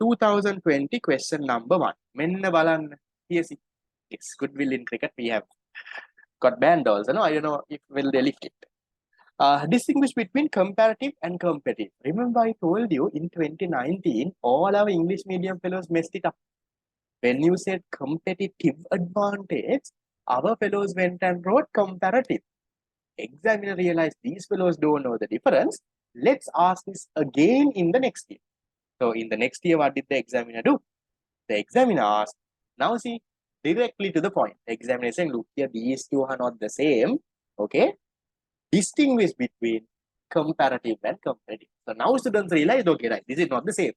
2020 question number 1. Menna balan. Yes, it's Goodwill in cricket. We have got banned also. No, I don't know if will they lift it. Distinguish between comparative and competitive. Remember, I told you in 2019, all our English medium fellows messed it up. When you said competitive advantage, our fellows went and wrote comparative. Examiner realized these fellows don't know the difference. Let's ask this again in the next year. So in the next year, what did the examiner do? The examiner asked, now see, directly to the point. The examiner saying, look here, these two are not the same. Okay. Distinguish between comparative and competitive. So now students realize, okay, right, this is not the same.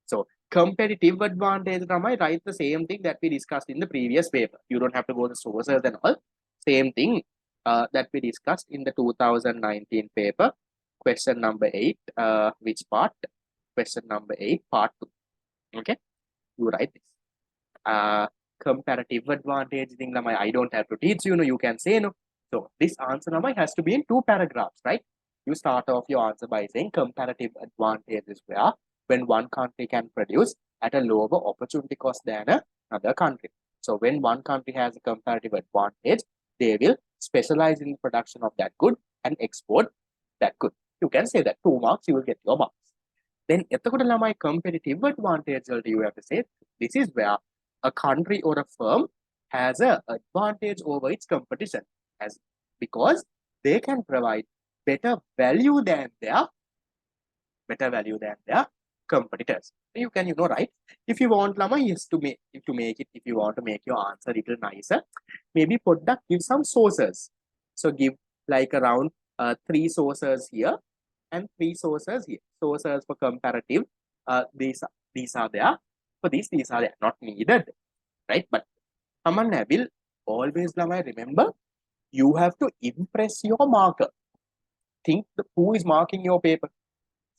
So competitive advantage, I write the same thing that we discussed in the previous paper. You don't have to go to sources and all. Same thing that we discussed in the 2019 paper. Question number 8, which part? Question number 8, part 2. Okay, you write this. Comparative advantage thing, I don't have to teach you, you can say no. So this answer has to be in 2 paragraphs, right? You start off your answer by saying comparative advantage is where when one country can produce at a lower opportunity cost than another country. So when one country has a comparative advantage, they will specialize in the production of that good and export that good. You can say that 2 marks, you will get your marks. Then my competitive advantage, you have to say this is where a country or a firm has an advantage over its competition because they can provide better value than their competitors. You can, right? If you want, Lama, yes, to make it, if you want to make your answer a little nicer, maybe product give some sources. So give like around 3 sources here and 3 sources here. Sources for comparative, these are there. For these are there. Not needed, right? But someone will always, Lama, remember, you have to impress your marker. Think who is marking your paper.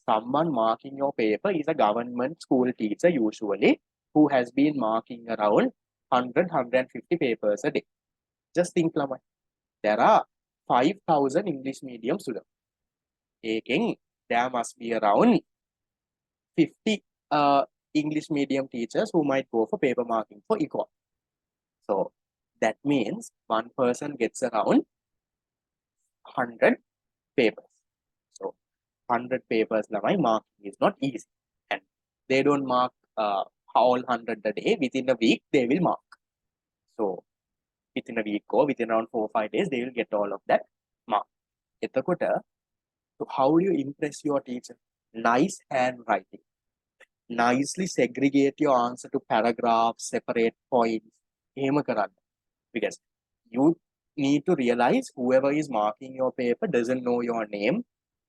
Someone marking your paper is a government school teacher usually who has been marking around 100-150 papers a day. Just think, Lama, there are 5,000 English medium students. There must be around 50 English medium teachers who might go for paper marking for econ. So that means one person gets around 100 papers. So 100 papers, marking is not easy. And they don't mark all 100 a day. Within a week, they will mark. So within a week or within around 4 or 5 days, they will get all of that mark. So how do you impress your teacher? Nice handwriting. Nicely segregate your answer to paragraphs, separate points. Because you need to realize whoever is marking your paper doesn't know your name.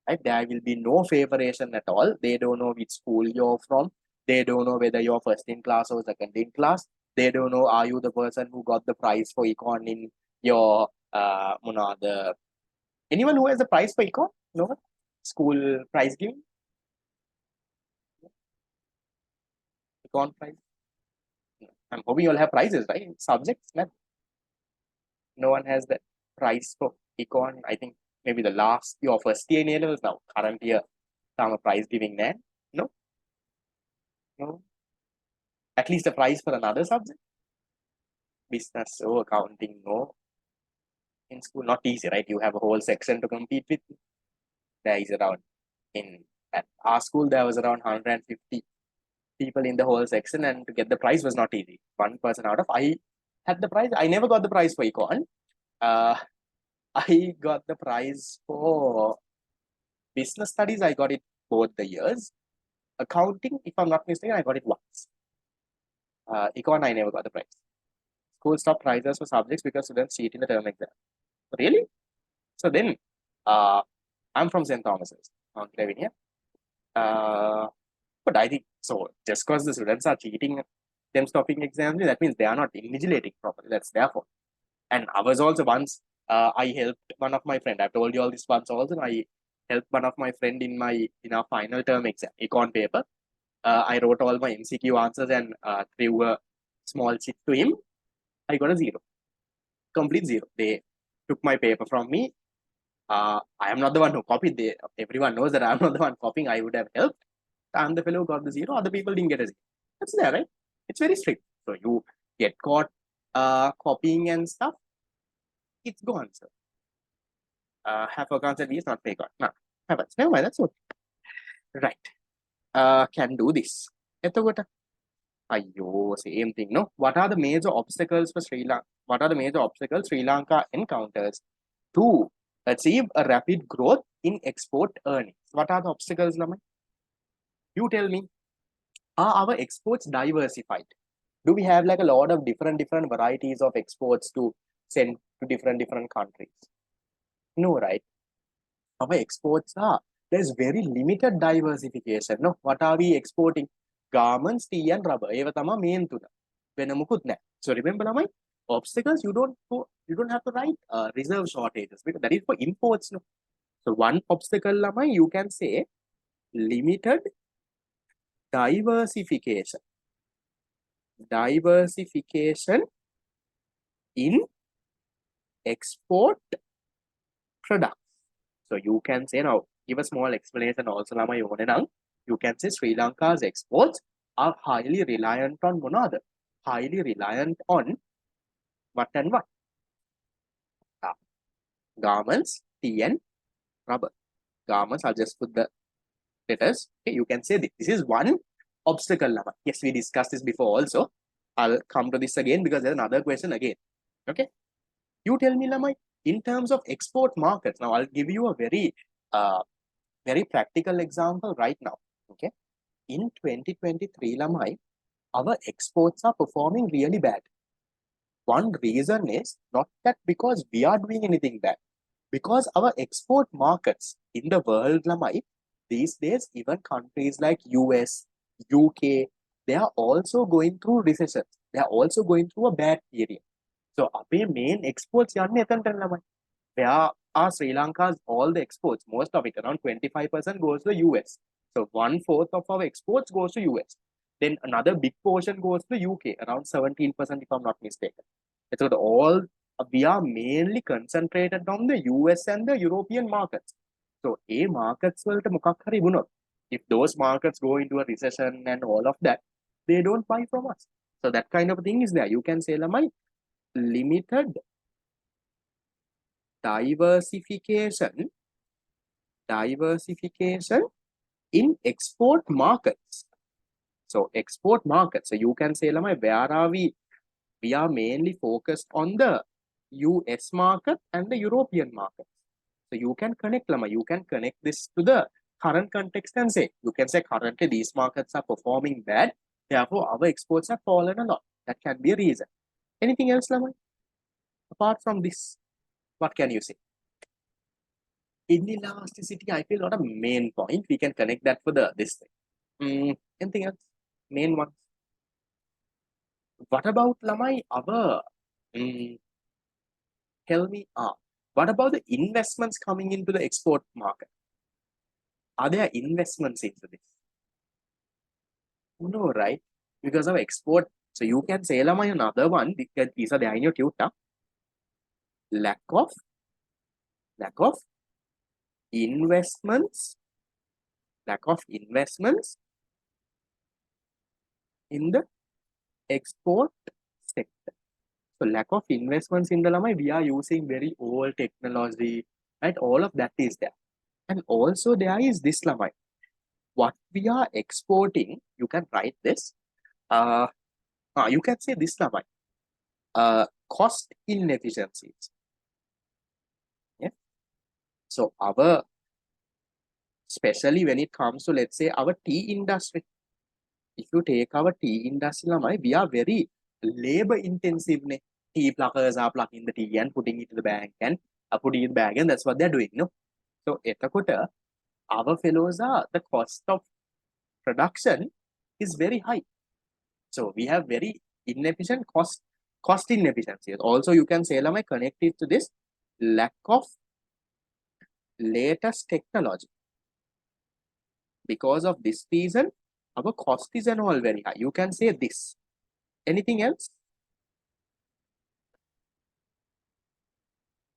Right? There will be no favoration at all. They don't know which school you're from. They don't know whether you're first in class or second in class. They don't know, are you the person who got the prize for econ in your anyone who has the prize for econ? No? School prize giving? Econ prize? I'm hoping you'll have prizes, right? Subjects? No one has the prize for econ. I think maybe your first year in A-levels now. Current year, some prize giving there. No? At least a prize for another subject? Business or accounting, no. In school, not easy, right? You have a whole section to compete with. There is around, at our school, there was around 150 people in the whole section, and to get the prize was not easy. One person out of, I had the prize. I never got the prize for econ. I got the prize for business studies. I got it both the years. Accounting, if I'm not mistaken, I got it once. Econ, I never got the prize. School stopped prizes for subjects because students cheat in the term exam. Really? So then, I'm from St. Thomas's, Mount Lavinia. But I think, so just because the students are cheating, them stopping exams, that means they are not invigilating properly. That's their fault. And I was also once, I helped one of my friend. I've told you all this once also. I helped one of my friend in our final term exam, econ paper. I wrote all my MCQ answers and threw a small chit to him. I got a 0. Complete 0. They took my paper from me. I am not the one who copied. Everyone knows that I'm not the one copying. I would have helped. I'm the fellow who got the 0. Other people didn't get a 0. That's there, right? It's very strict. So you get caught copying and stuff, it's gone, sir. Have a concept is not pay God. No, happens. Never mind, that's okay. Right. Can do this. එතකොට අයියෝ same thing, no? What are the major obstacles for Sri Lanka? What are the major obstacles Sri Lanka encounters to achieve a rapid growth in export earnings? What are the obstacles, Lamai? You tell me. Are our exports diversified? Do we have like a lot of different varieties of exports to send to different countries? No, right? Our exports are, there's very limited diversification. No, what are we exporting? Garments, tea and rubber. ඒව තමයි main තුන. වෙන මුකුත් නැහැ. So remember, lamai, obstacles you don't have to write reserve shortages because that is for imports. No. So one obstacle, lamai, you can say limited diversification. Diversification in export products. So you can say, now give a small explanation also, lamai ඕනේ නම් you can say Sri Lanka's exports are highly reliant on මොනවාද? Highly reliant on what and what? Garments, tea and rubber. Garments, I'll just put the letters. Okay, you can say this. This is one obstacle, lamai. Yes, we discussed this before also. I'll come to this again because there's another question again. Okay, you tell me, lamai, in terms of export markets. Now I'll give you a very practical example right now. Okay, in 2023, lamai, our exports are performing really bad. One reason is not that because we are doing anything bad, because our export markets in the world, lamai, these days, even countries like US, UK, they are also going through recessions. They are also going through a bad period. So our main exports යන්නේ එතනට ළමයි. Where are Sri Lanka's all the exports? Most of it, around 25% goes to US. So 1/4 of our exports goes to US. Then another big portion goes to UK, around 17% if I'm not mistaken. So all we are mainly concentrated on the US and the European markets. So a markets වලට මොකක් හරි වුණොත්, if those markets go into a recession and all of that, they don't buy from us. So that kind of thing is there. You can say lamai, limited diversification in export markets. So export markets. So you can say, lamai, where are we? We are mainly focused on the US market and the European market. So you can connect, lamai. You can connect this to the current context and say, you can say currently these markets are performing bad. Therefore, our exports have fallen a lot. That can be a reason. Anything else, lamai? Apart from this, what can you say? Inelasticity, I feel not a main point. We can connect that for this thing. Anything else? Main one. What about, lamai, our tell me, what about the investments coming into the export market? Are there investments into this? No, right? Because of export. So you can say, lamai, another one, because these are there in your tutor. Lack of investments in the export sector. So lack of investments in the lamai, we are using very old technology, right? All of that is there. And also there is this, lamai. What we are exporting, you can write this. You can say this, lamai. Cost inefficiencies. Yeah. So our, especially when it comes to, let's say, our tea industry. If you take our tea industry, lamai, we are very labor intensive. Tea pluckers are plucking the tea and putting it in the bag and putting it in the bag, and that's what they're doing. No, so etakota, our fellows are, the cost of production is very high. So we have very inefficient cost inefficiencies. Also, you can say, lamai, connected to this, lack of latest technology. Because of this reason, our cost is and all very high. You can say this. Anything else?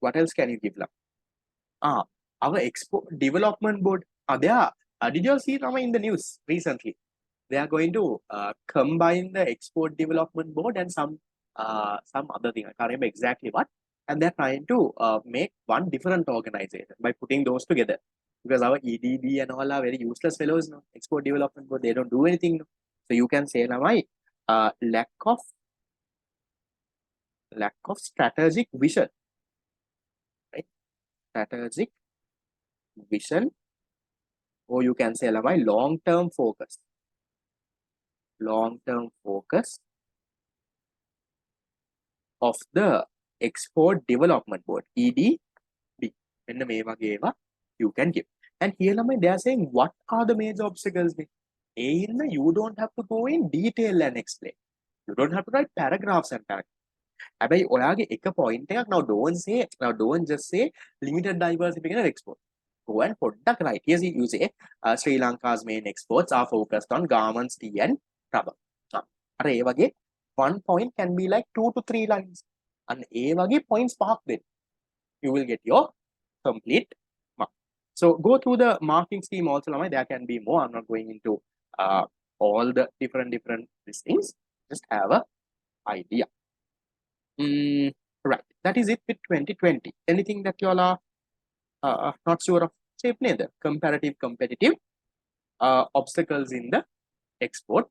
What else can you give, lam? Our export development board. Did you all see, lamai, in the news recently? they are going to combine the export development board and some other thing. I can't remember exactly what. And they're trying to make one different organization by putting those together. Because our EDB and all are very useless fellows, no? Export development board, they don't do anything. No? So you can say, lack of strategic vision, right? Strategic vision, or you can say long-term focus. Long-term focus of the export development board, EDB. මෙන්න මේ වගේ ඒවා you can give. And here they are saying what are the major obstacles. You don't have to go in detail and explain. You don't have to write paragraphs and paragraphs. හැබැයි ඔයාගේ එක point එකක් now don't just say limited diversification of export. Go and පොඩ්ඩක් write. Yes, you say Sri Lanka's main exports are focused on garments, tea and rubber. අර ඒ වගේ one point can be like 2 to 3 lines. And ඒ වගේ points පහක් දෙන්න. You will get your complete mark. So go through the marking scheme also. There can be more. I'm not going into all the different things. Just have a idea. Right. That is it with 2020. Anything that you all are not sure of? Say neither comparative, competitive obstacles in the export